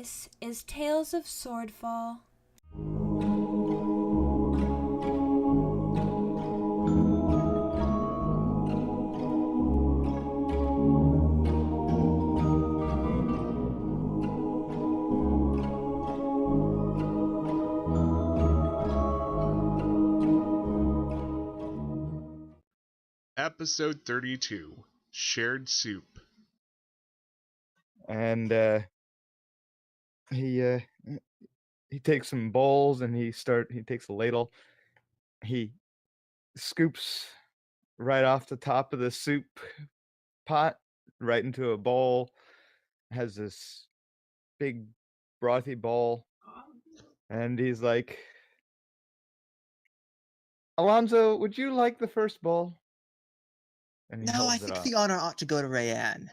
This is Tales of Swordfall. Episode 32, Shared Soup. And he takes some bowls and he takes a ladle. He scoops right off the top of the soup pot right into a bowl. Has this big brothy bowl, and he's like, "Alonzo, would you like the first bowl?" And he No, I holds it think up. the honor ought to go to Rayeanne.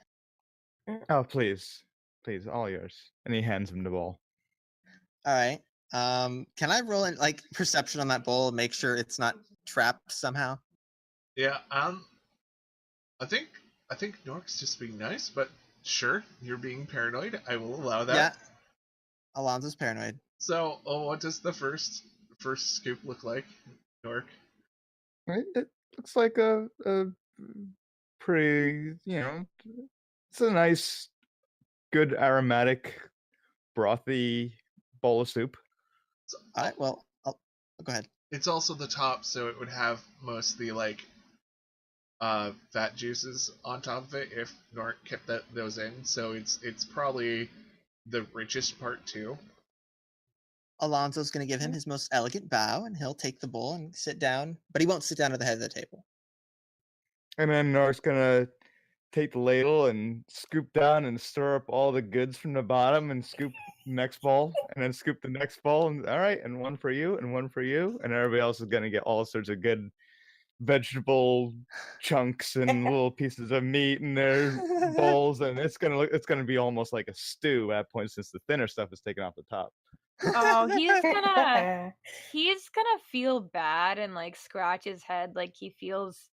Oh, please, all yours. And he hands him the bowl. All right. Can I roll in like perception on that bowl and make sure it's not trapped somehow? Yeah, I think Norrick's just being nice, but sure, you're being paranoid. I will allow that. Yeah. Alonzo's paranoid. So, what does the first scoop look like, Norrick? It looks like a pretty, it's a nice, good aromatic, brothy bowl of soup. So, All right. Well, go ahead. It's also the top, so it would have most of the fat juices on top of it if Norrick kept those in. So it's probably the richest part too. Alonzo's going to give him his most elegant bow, and he'll take the bowl and sit down, but he won't sit down at the head of the table. And then Norrick's gonna take the ladle and scoop down and stir up all the goods from the bottom and scoop the next bowl, and then scoop the next bowl, and all right, and one for you, and one for you, and everybody else is gonna get all sorts of good vegetable chunks and little pieces of meat in their bowls, and it's gonna be almost like a stew at that point, since the thinner stuff is taken off the top. Oh, he's gonna feel bad and like scratch his head, like he feels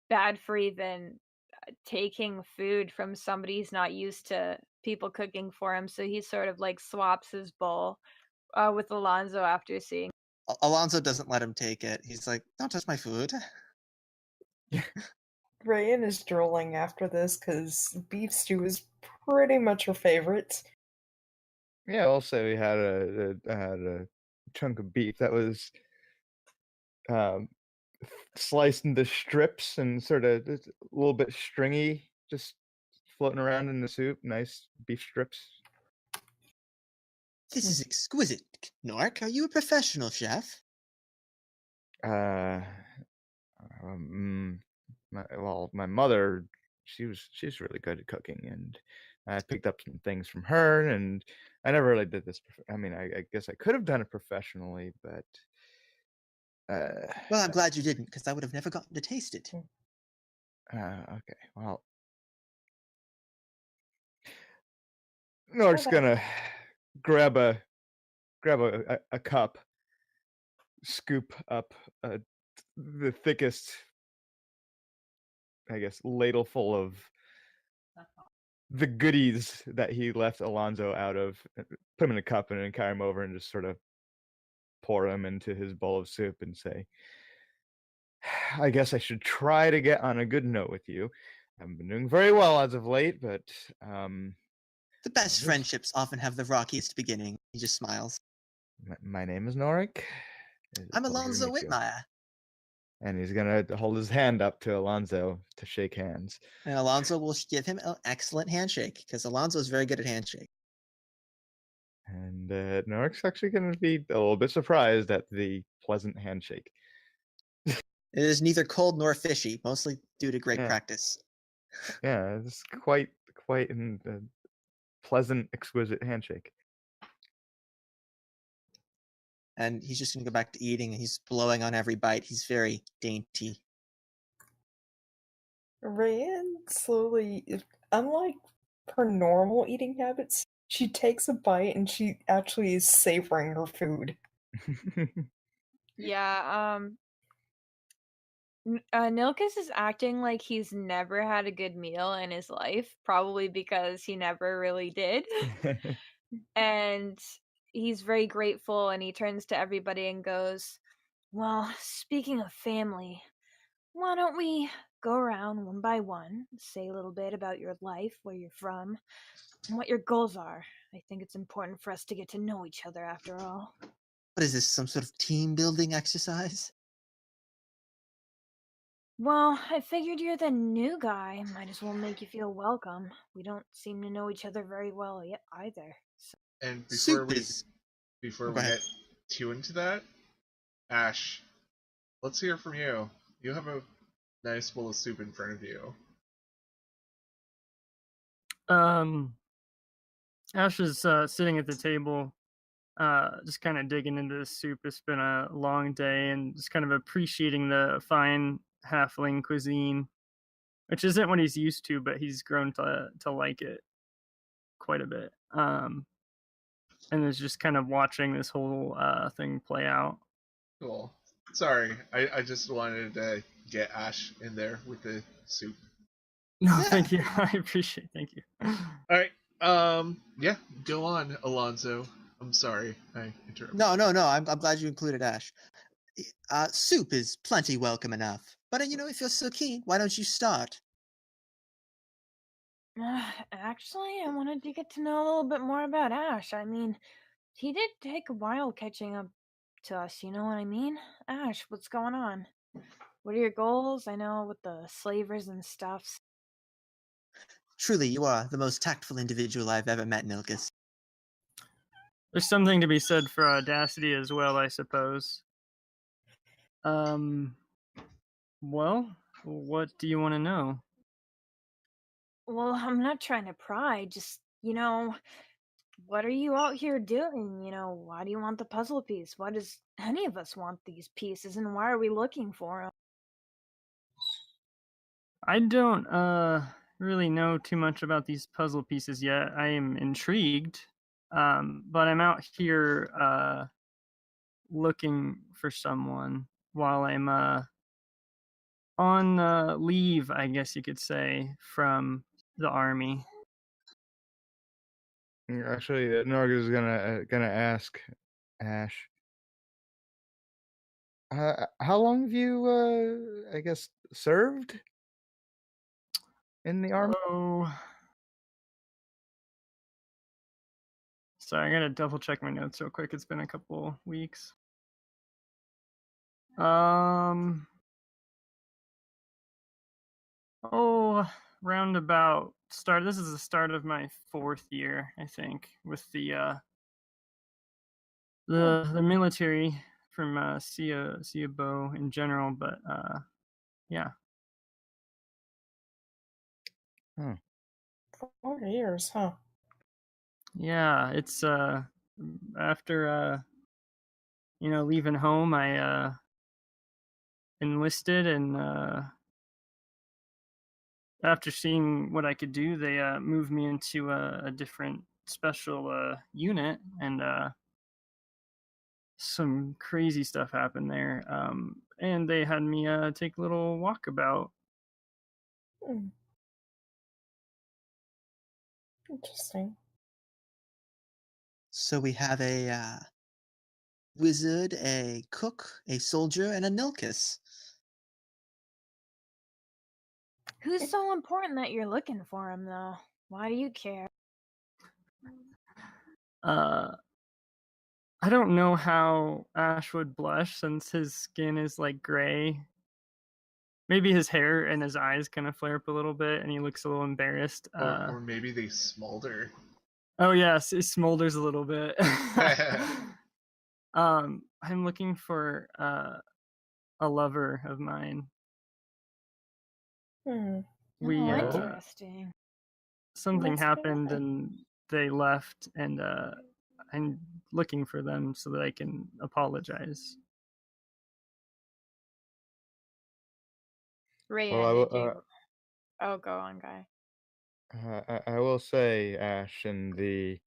bad for even taking food from somebody who's not used to people cooking for him. So he sort of like swaps his bowl with Alonzo after seeing. Alonzo doesn't let him take it. He's like, "Don't touch my food." Rayeanne is drooling after this because beef stew is pretty much her favorite. Yeah, also we had a chunk of beef that was sliced into strips and sort of a little bit stringy, just floating around in the soup. Nice beef strips. This is exquisite. Norrick, are you a professional chef? My mother, she's really good at cooking, and I picked up some things from her, and I never really did this. I mean, I guess I could have done it professionally, but well, I'm glad you didn't, because I would have never gotten to taste it. Okay, well, Norrick's gonna grab a cup, scoop up the thickest, I guess, ladle full of the goodies that he left Alonzo out of, put them in a cup and then carry him over and just sort of pour them into his bowl of soup and say, "I guess I should try to get on a good note with you. I haven't been doing very well as of late, but the best friendships often have the rockiest beginning." He just smiles. My name is Norrick. I'm Alonzo Whitmire. And he's gonna hold his hand up to Alonzo to shake hands. And Alonzo will give him an excellent handshake, because Alonzo is very good at handshake. And Norrick's actually gonna be a little bit surprised at the pleasant handshake. It is neither cold nor fishy, mostly due to great practice. Yeah, it's quite a pleasant, exquisite handshake. And he's just going to go back to eating, and he's blowing on every bite. He's very dainty. Rayeanne slowly, unlike her normal eating habits, she takes a bite and she actually is savoring her food. Yeah, Nilkus is acting like he's never had a good meal in his life, probably because he never really did. And he's very grateful, and he turns to everybody and goes, well, speaking of family, why don't we go around one by one, say a little bit about your life, where you're from, and what your goals are. I think it's important for us to get to know each other after all. What is this, some sort of team building exercise? Well, I figured you're the new guy. Might as well make you feel welcome. We don't seem to know each other very well yet either. So. And Soup is. before Oh, we go ahead. get too into that, Ash, let's hear from you. You have a nice bowl of soup in front of you. Ash is sitting at the table, just kind of digging into the soup. It's been a long day, and just kind of appreciating the fine halfling cuisine, which isn't what he's used to, but he's grown to like it quite a bit. And is just kind of watching this whole thing play out. Cool. Sorry, I just wanted to get Ash in there with the soup. No, Yeah. thank you. I appreciate it. Thank you. All right. Yeah, go on, Alonzo. I'm sorry, I interrupted. No. I'm glad you included Ash. Soup is plenty welcome enough. But if you're so keen, why don't you start? Actually, I wanted to get to know a little bit more about Ash. I mean, he did take a while catching up to us, you know what I mean? Ash, what's going on? What are your goals? I know with the slavers and stuff. Truly, you are the most tactful individual I've ever met, Nilkus. There's something to be said for audacity as well, I suppose. Well, what do you want to know? Well, I'm not trying to pry, just, what are you out here doing? Why do you want the puzzle piece? Why does any of us want these pieces, and why are we looking for them? I don't really know too much about these puzzle pieces yet. I am intrigued, but I'm out here looking for someone while I'm on leave, I guess you could say, from the army. Actually, Norg is gonna ask Ash. How long have you, I guess, served in the army? Oh, sorry, I gotta double check my notes real quick. It's been a couple weeks. Roundabout start. This is the start of my 4th year, I think, with the military from Ciabo in general, but yeah. 4 years, huh? Yeah, it's after leaving home, I enlisted, and after seeing what I could do, they moved me into a different special unit, and some crazy stuff happened there. And they had me take a little walkabout. Hmm. Interesting. So we have a wizard, a cook, a soldier, and a Nilkus. Who's so important that you're looking for him, though? Why do you care? I don't know how Ash would blush since his skin is like gray. Maybe his hair and his eyes kind of flare up a little bit, and he looks a little embarrassed. Or maybe they smolder. Oh yes, it smolders a little bit. I'm looking for a lover of mine. We Interesting. something That's happened good. and they left, and I'm looking for them so that I can apologize. Rayeanne, did you? Oh, go on, guy. I will say, Ash, in the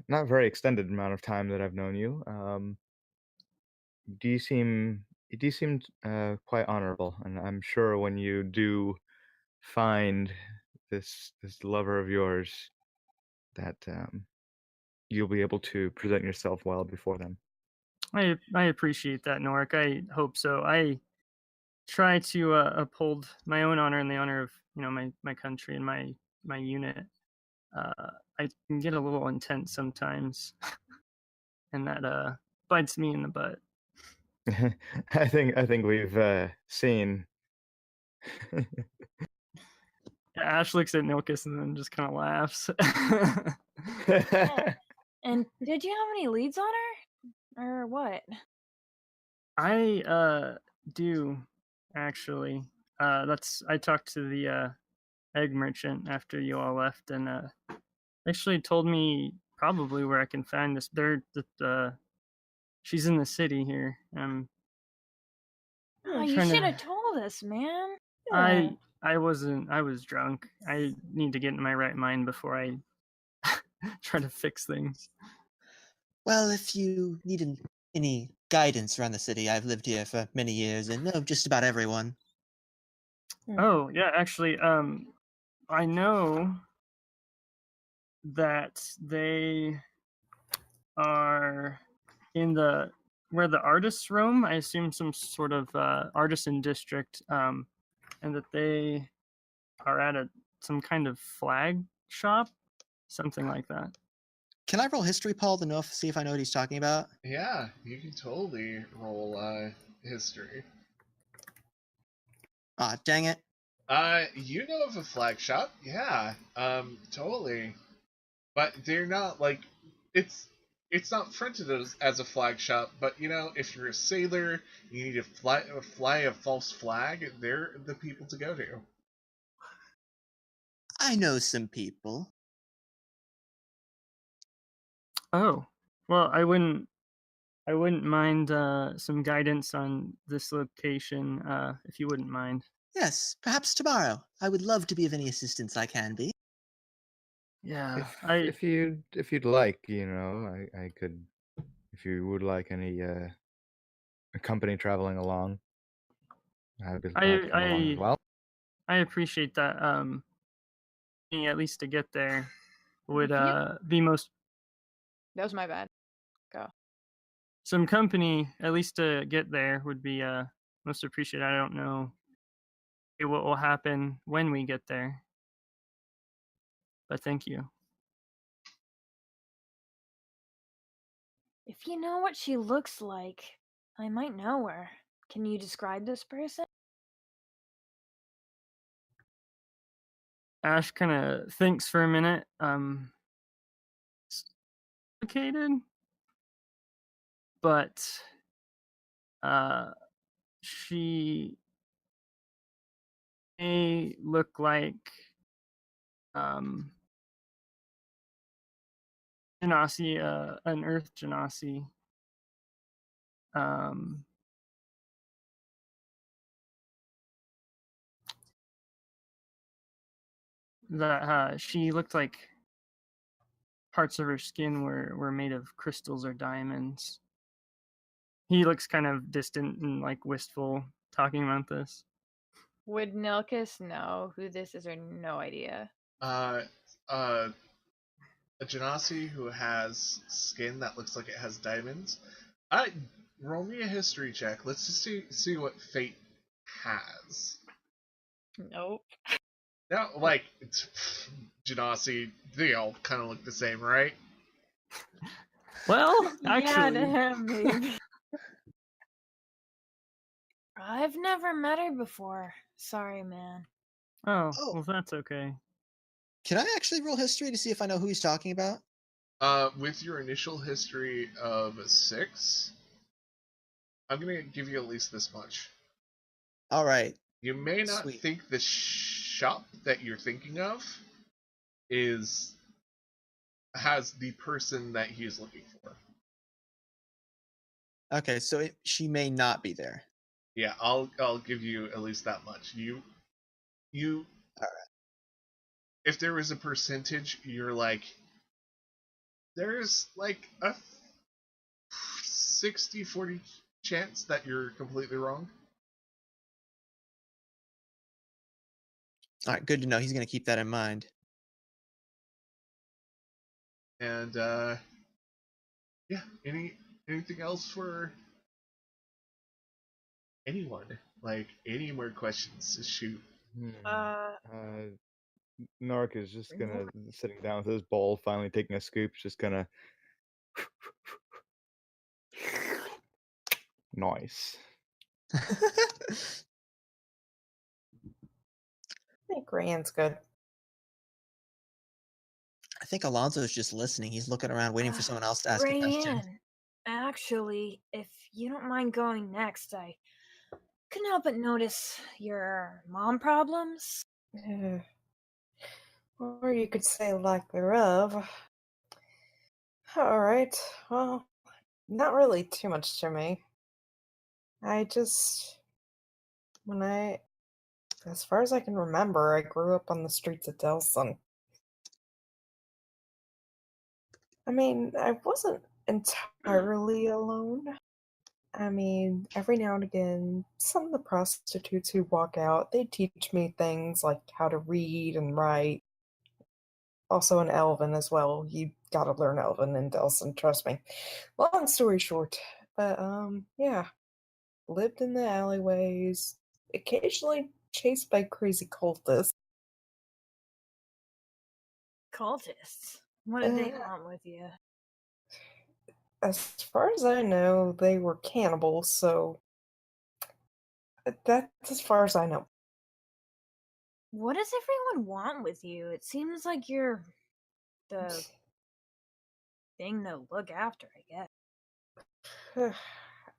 not very extended amount of time that I've known you, you do seem quite honorable, and I'm sure when you do find this lover of yours, that you'll be able to present yourself well before them. I appreciate that, Norrick. I hope so. I try to uphold my own honor and the honor of my country and my unit. I can get a little intense sometimes, and that bites me in the butt. I think we've seen. Ash looks at Nilkus and then just kind of laughs. And did you have any leads on her? Or what? I do actually. I talked to the egg merchant after you all left, and actually told me probably where I can find this. She's in the city here. Oh, you trying to- should have told us, man. I wasn't. I was drunk. I need to get in my right mind before I try to fix things. Well, if you need any guidance around the city, I've lived here for many years and know just about everyone. Oh yeah, actually, I know that they are in where the artists roam. I assume some sort of artisan district, and that they are at some kind of flag shop, something like that. Can I roll history, Paul, to see if I know what he's talking about? Yeah, you can totally roll history. Ah, dang it. You know of a flag shop, yeah, totally. But they're not like it's not fronted as a flag shop, but if you're a sailor, you need to fly a false flag, they're the people to go to. I know some people. Oh, well, I wouldn't mind some guidance on this location, if you wouldn't mind. Yes, perhaps tomorrow. I would love to be of any assistance I can be. Yeah, If you'd like, I could, if you would like any a company traveling along, I'd be glad to come along as well. I appreciate that. At least to get there would be most. That was my bad. Go. Some company, at least to get there, would be most appreciated. I don't know what will happen when we get there, but thank you. If you know what she looks like, I might know her. Can you describe this person? Ash kind of thinks for a minute. Complicated, but she may look like Genasi, an Earth Genasi. That she looked like parts of her skin were made of crystals or diamonds. He looks kind of distant and like wistful talking about this. Would Nilkus know who this is or no idea? A Genasi who has skin that looks like it has diamonds. Roll me a history check. Let's just see what Fate has. Nope. No, like Genasi, they all kind of look the same, right? Well, Yeah, actually, to him, maybe. I've never met her before. Sorry, man. oh, Oh. well, that's okay. Can I actually roll history to see if I know who he's talking about? With your initial history of 6, I'm gonna give you at least this much. All right. You may not Sweet. think the shop that you're thinking of has the person that he is looking for. Okay, so she may not be there. Yeah, I'll give you at least that much. You All right. If there was a percentage, you're like, there's like a 60-40 chance that you're completely wrong. All right, good to know. He's going to keep that in mind. And yeah, anything else for anyone? Like any more questions? Shoot. Norrick is just gonna sitting down with his bowl, finally taking a scoop, just gonna nice. I think Rayeanne's good. I think Alonso's just listening. He's looking around, waiting for someone else to ask a question. Rayeanne, actually, if you don't mind going next, I couldn't help but notice your mom problems. Or you could say lack thereof. Alright, well, not really too much to me. As far as I can remember, I grew up on the streets of Delson. I mean, I wasn't entirely alone. I mean, every now and again, some of the prostitutes who walk out, they teach me things like how to read and write. Also in Elven as well. You gotta learn Elven in Delson, trust me. Long story short. But, yeah. Lived in the alleyways, occasionally chased by crazy cultists. Cultists? What did they Uh, want with you? As far as I know, they were cannibals, so that's as far as I know. What does everyone want with you? It seems like you're the thing to look after, I guess.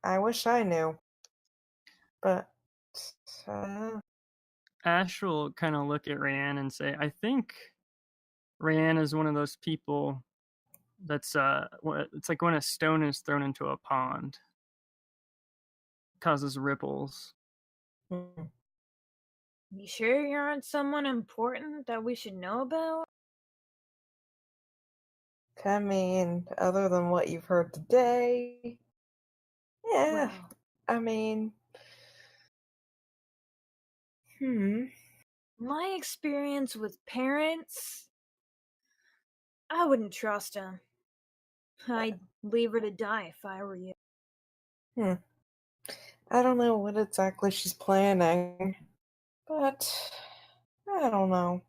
I wish I knew. But, uh, Ash will kind of look at Rayeanne and say, I think Rayeanne is one of those people that's it's like when a stone is thrown into a pond. It causes ripples. hmm. You sure you aren't someone important that we should know about? I mean, other than what you've heard today, yeah, Well, I mean, my experience with parents, I wouldn't trust them. I'd leave her to die if I were you. I don't know what exactly she's planning, but I don't know.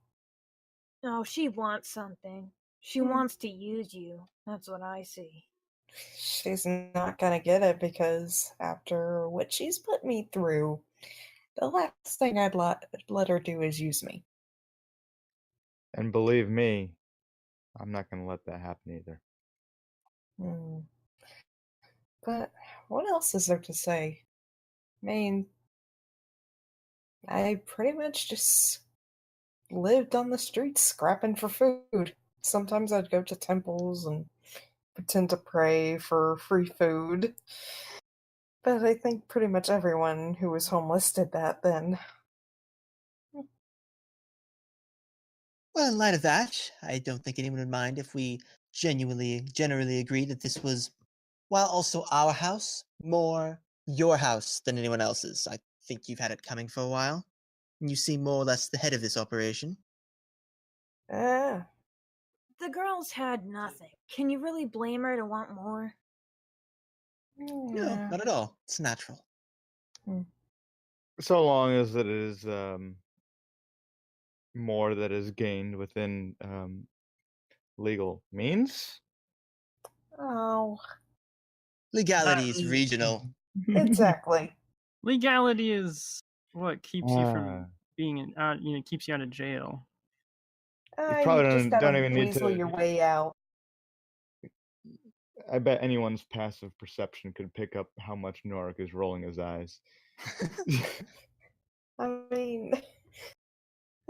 No, she wants something. She Hmm. wants to use you. That's what I see. She's not gonna get it because after what she's put me through, the last thing I'd let her do is use me. And believe me, I'm not gonna let that happen either. Hmm. But what else is there to say? I mean, I pretty much just lived on the streets scrapping for food. Sometimes I'd go to temples and pretend to pray for free food. But I think pretty much everyone who was homeless did that then. Well, in light of that, I don't think anyone would mind if we generally agreed that this was, while also our house, more your house than anyone else's. I think you've had it coming for a while. And you seem more or less the head of this operation. Ah, The girl's had nothing. Can you really blame her to want more? No, yeah. not at all. It's natural. So long as it is more that is gained within legal means. Oh, Legality is regional. exactly. Legality is what keeps you Ah, from being out. Keeps you out of jail. you You probably just don't gotta even need weasel to. your way out. I bet anyone's passive perception could pick up how much Norrick is rolling his eyes. I mean,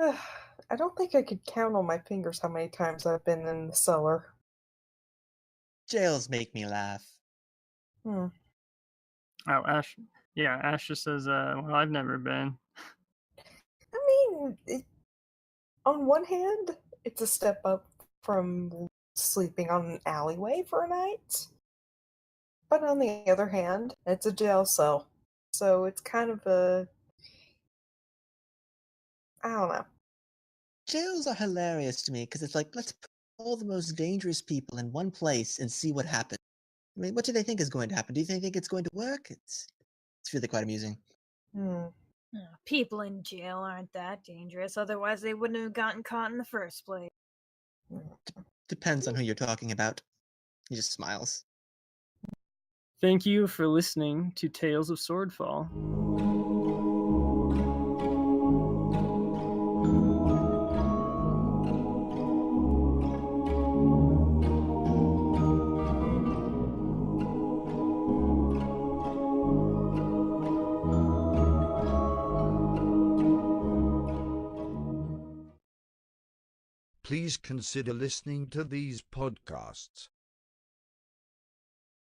I don't think I could count on my fingers how many times I've been in the cellar. Jails make me laugh. Hmm. Oh, Ash. Yeah, Ash just says, well, I've never been. I mean, on one hand, it's a step up from sleeping on an alleyway for a night. But on the other hand, it's a jail cell. So it's kind of I don't know. Jails are hilarious to me because it's like, let's all the most dangerous people in one place and see what happens. I mean, what do they think is going to happen? Do they think it's going to work? It's really quite amusing. People in jail aren't that dangerous, otherwise they wouldn't have gotten caught in the first place. Depends on who you're talking about. He just smiles. Thank you for listening to Tales of Swordfall. Please consider listening to these podcasts.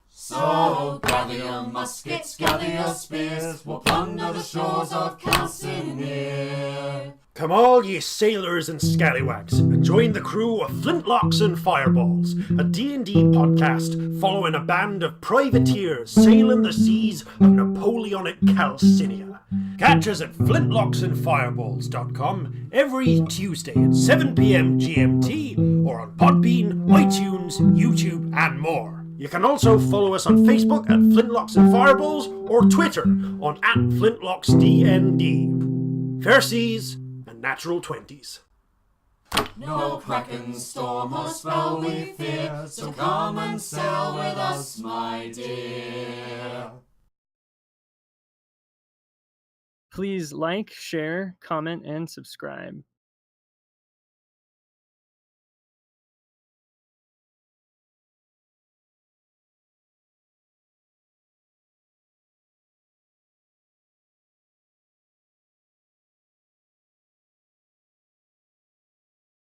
So gather your muskets, gather your spears, we'll plunder the shores of Calcinear. Come all ye sailors and scallywags, and join the crew of Flintlocks and Fireballs, a D&D podcast following a band of privateers sailing the seas of Napoleonic Calcinia. Catch us at flintlocksandfireballs.com every Tuesday at 7 p.m. GMT, or on Podbean, iTunes, YouTube, and more. You can also follow us on Facebook at Flintlocks and Fireballs, or Twitter on @FlintlocksDND. Fair seas and natural 20s. No kraken, storm, or spell we fear, so come and sail with us, my dear. Please like, share, comment, and subscribe.